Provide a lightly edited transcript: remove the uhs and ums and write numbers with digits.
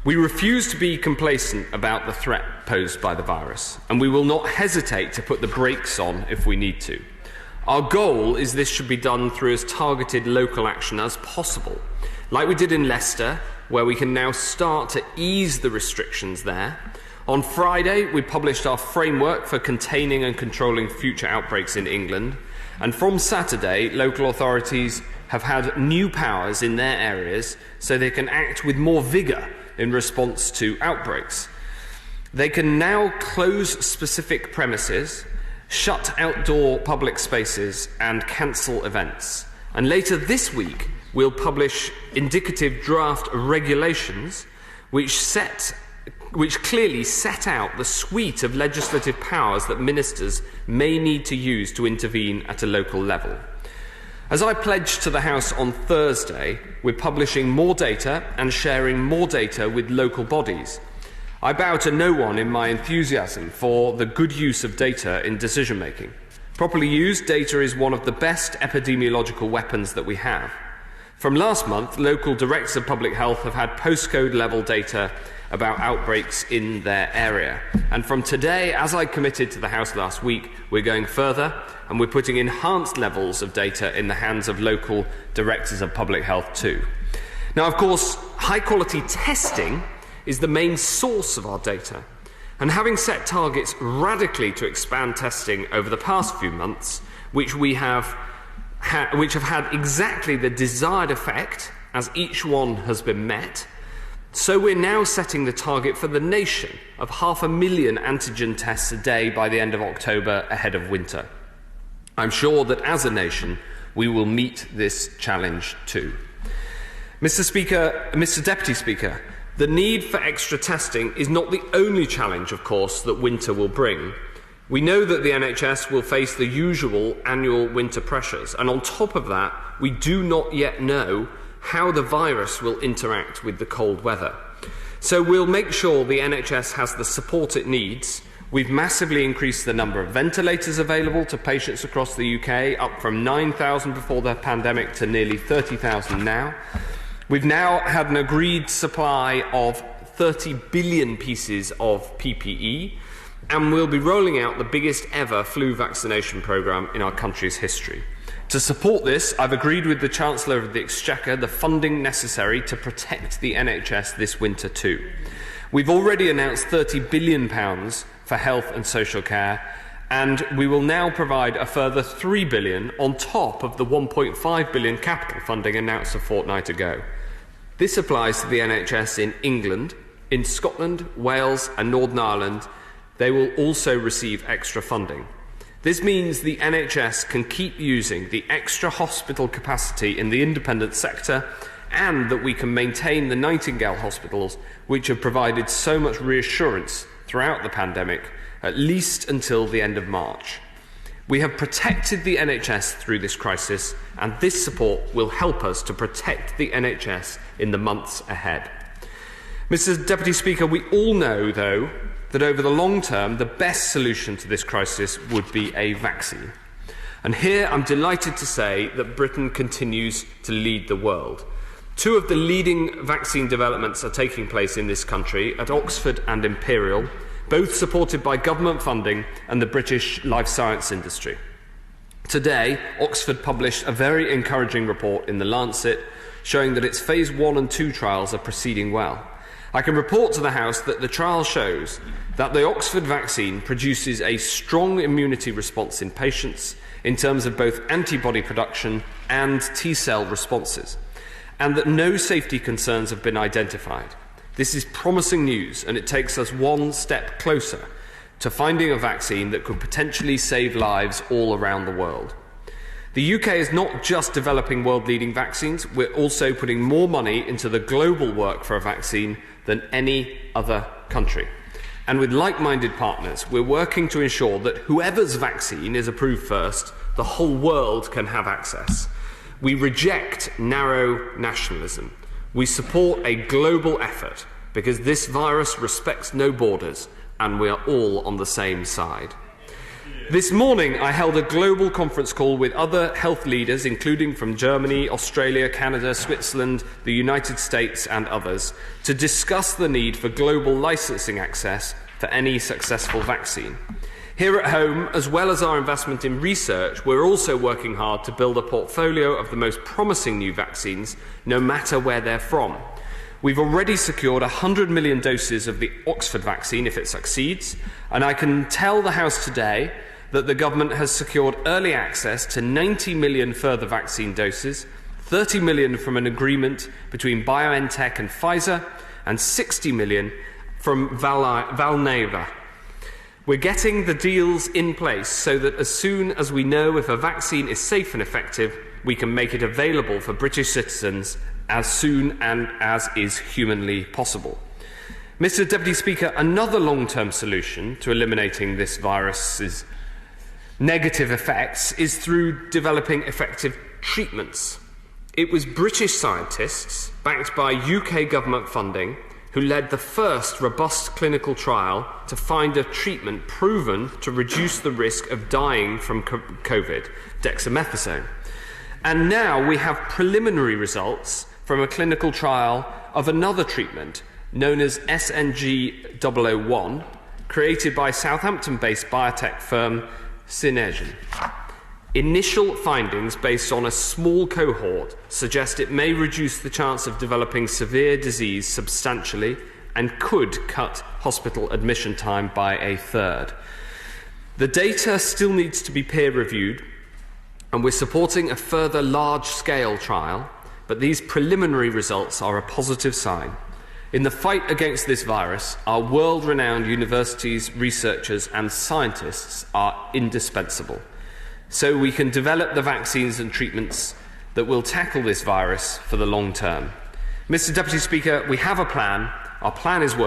We refuse to be complacent about the threat posed by the virus, and we will not hesitate to put the brakes on if we need to. Our goal is this should be done through as targeted local action as possible, like we did in Leicester, where we can now start to ease the restrictions there. On Friday, we published our framework for containing and controlling future outbreaks in England, and from Saturday, local authorities have had new powers in their areas so they can act with more vigour in response to outbreaks. They can now close specific premises, shut outdoor public spaces and cancel events. And later this week, we'll publish indicative draft regulations which clearly set out the suite of legislative powers that ministers may need to use to intervene at a local level. As I pledged to the House on Thursday, we're publishing more data and sharing more data with local bodies. I bow to no one in my enthusiasm for the good use of data in decision-making. Properly used, data is one of the best epidemiological weapons that we have. From last month, local directors of public health have had postcode level data about outbreaks in their area. And from today, as I committed to the House last week, we're going further and we're putting enhanced levels of data in the hands of local directors of public health too. Now, of course, high-quality testing is the main source of our data. And having set targets radically to expand testing over the past few months, which have had exactly the desired effect as each one has been met, so we're now setting the target for the nation of 500,000 antigen tests a day by the end of October ahead of winter. I'm sure that as a nation, we will meet this challenge too. Mr. Deputy Speaker, the need for extra testing is not the only challenge, of course, that winter will bring. We know that the NHS will face the usual annual winter pressures, and on top of that, we do not yet know how the virus will interact with the cold weather. So we'll make sure the NHS has the support it needs. We've massively increased the number of ventilators available to patients across the UK, up from 9,000 before the pandemic to nearly 30,000 now. We've now had an agreed supply of 30 billion pieces of PPE, and we'll be rolling out the biggest ever flu vaccination programme in our country's history. To support this, I've agreed with the Chancellor of the Exchequer the funding necessary to protect the NHS this winter too. We've already announced £30 billion for health and social care, and we will now provide a further £3 billion on top of the £1.5 billion capital funding announced a fortnight ago. This applies to the NHS in England, in Scotland, Wales and Northern Ireland. They will also receive extra funding. This means the NHS can keep using the extra hospital capacity in the independent sector, and that we can maintain the Nightingale hospitals, which have provided so much reassurance throughout the pandemic, at least until the end of March. We have protected the NHS through this crisis, and this support will help us to protect the NHS in the months ahead. Mr. Deputy Speaker, we all know, though, that over the long term, the best solution to this crisis would be a vaccine. And here I'm delighted to say that Britain continues to lead the world. Two of the leading vaccine developments are taking place in this country at Oxford and Imperial, both supported by government funding and the British life science industry. Today, Oxford published a very encouraging report in The Lancet showing that its phase 1 and 2 trials are proceeding well. I can report to the House that the trial shows that the Oxford vaccine produces a strong immunity response in patients in terms of both antibody production and T-cell responses, and that no safety concerns have been identified. This is promising news, and it takes us one step closer to finding a vaccine that could potentially save lives all around the world. The UK is not just developing world-leading vaccines, we're also putting more money into the global work for a vaccine than any other country. And with like-minded partners, we're working to ensure that whoever's vaccine is approved first, the whole world can have access. We reject narrow nationalism. We support a global effort because this virus respects no borders and we are all on the same side. This morning, I held a global conference call with other health leaders, including from Germany, Australia, Canada, Switzerland, the United States, and others, to discuss the need for global licensing access for any successful vaccine. Here at home, as well as our investment in research, we're also working hard to build a portfolio of the most promising new vaccines, no matter where they're from. We've already secured 100 million doses of the Oxford vaccine if it succeeds, and I can tell the House today that the government has secured early access to 90 million further vaccine doses, 30 million from an agreement between BioNTech and Pfizer, and 60 million from Valneva. We're getting the deals in place so that as soon as we know if a vaccine is safe and effective, we can make it available for British citizens as soon and as is humanly possible. Mr. Deputy Speaker, another long-term solution to eliminating this virus's negative effects is through developing effective treatments. It was British scientists, backed by UK government funding, who led the first robust clinical trial to find a treatment proven to reduce the risk of dying from COVID, dexamethasone. And now we have preliminary results from a clinical trial of another treatment known as SNG-001, created by Southampton-based biotech firm Synergen. Initial findings based on a small cohort suggest it may reduce the chance of developing severe disease substantially and could cut hospital admission time by a third. The data still needs to be peer-reviewed, and we're supporting a further large-scale trial, but these preliminary results are a positive sign. In the fight against this virus, our world-renowned universities, researchers and scientists are indispensable, so we can develop the vaccines and treatments that will tackle this virus for the long term. Mr. Deputy Speaker, we have a plan. Our plan is working.